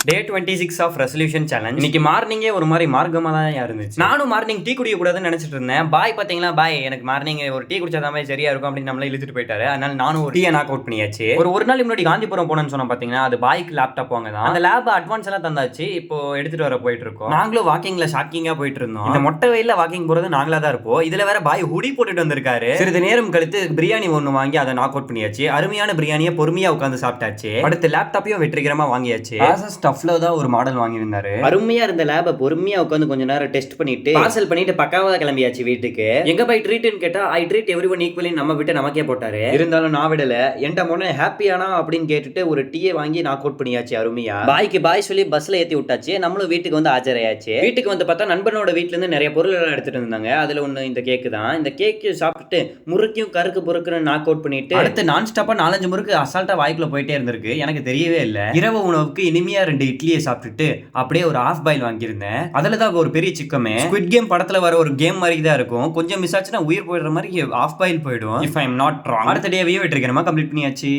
Day 26 of resolution challenge. இன்னைக்கு மார்னிங்கே ஒரு மாதிரி மார்க்கமா தான் இருந்துச்சு. நானும் மார்னிங் டீ குடிக்க கூடாதுன்னு நினைச்சிட்டு இருந்தேன். பாய் பாத்தீங்களா, பாய் எனக்கு மார்னிங் ஒரு டீ குடிச்சாதான் சரியா இருக்கும் அப்படின்னு நம்மள இழுத்துட்டு போயிட்டாரு. அதனால நானும் ஒரு டீயை நாக் அவுட் பண்ணியாச்சு. ஒரு நாள் முன்னாடி காந்திபுரம் போனேன்னு சொன்னா பாத்தீங்கன்னா, அது பாய்க்கு லேப்டாப் வாங்க தான். அந்த லேப் அட்வான்ஸ் எல்லாம் தந்தாச்சு. இப்போ எடுத்துட்டு வர போயிட்டு இருக்கோம். நாங்களும் வாக்கிங்ல ஷாக்கிங்கா போயிட்டு இருந்தோம். இந்த மொட்டை வெயில்ல வாக்கிங் போறது நாங்களா தான் இருப்போம். இதுல வேற பாய் ஹுடி போட்டுட்டு வந்திருக்காரு. சிறிது நேரம் கழித்து பிரியாணி ஒன்னு வாங்கி அதை நாக் அவுட் பண்ணியாச்சு. அருமையான பிரியாணியை பொறுமையா உட்காந்து சாப்பிட்டாச்சு. அடுத்து லேப்டாப்பையும் வெற்றிகரமா வாங்கியாச்சு. ஸ்டஃப்ல தான் ஒரு மாடல் வாங்கியிருந்தாரு. அருமையா இருந்த லேப பொறுமையா உட்காந்து கொஞ்ச நேரம் டெஸ்ட் பண்ணிட்டு பார்சல் பண்ணிட்டு பக்காவா கிளம்பியாச்சு வீட்டுக்கு. எங்க போய் ட்ரீட்னு கேட்டா ஐ ட்ரீட் எவ்ரிவன் ஈக்குவலி நம்ம விட்டு நமக்கே போட்டாரு. இருந்தாலும் நான் விடல. என்கிட்ட மொன்ன ஹாப்பியானா அப்படின்னு கேட்டுட்டு ஒரு டீயை வாங்கி நாக் அவுட் பண்ணியாச்சு அருமையா. பாய்க்கு பாய் சொல்லி பஸ்ல ஏத்தி விட்டாச்சு. நம்மளும் வீட்டுக்கு வந்து ஆஜராயாச்சு. வீட்டுக்கு வந்து பார்த்தா நண்பனோட வீட்டுல இருந்து நிறைய பொருள் எல்லாம் எடுத்துட்டு இருந்தாங்க. அதுல ஒண்ணு இந்த கேக்கு தான். இந்த கேக்கு சாப்பிட்டு முறுக்கையும் கருக்கு பொறுக்குன்னு நாக் அவுட் பண்ணிட்டு அடுத்து நான் ஸ்டாப்பா 4-5 முறுக்கு அசால்ட்டா வாய்க்குள்ள போயிட்டே இருந்திருக்கு. எனக்கு தெரியவே இல்லை. இரவு உணவுக்கு இனிமையா 2 இட்லியை சாப்பிட்டுட்டு அப்படியே ஒரு ஆஃப் பாயில் வாங்கியிருந்தேன். அதுல தான் ஒரு பெரிய சிக்கமே. ஸ்குவிட் கேம் படத்துல வர ஒரு கேம் மாதிரி தான் இருக்கும். கொஞ்சம் மிஸ் ஆச்சுன்னா உயிர் போயிடுற மாதிரி ஆஃப் பாயில் போயிடும். If I am not wrong. அடுத்த டேவையும் வெற்றிகரமா கம்ப்ளீட் பண்ணியாச்சு.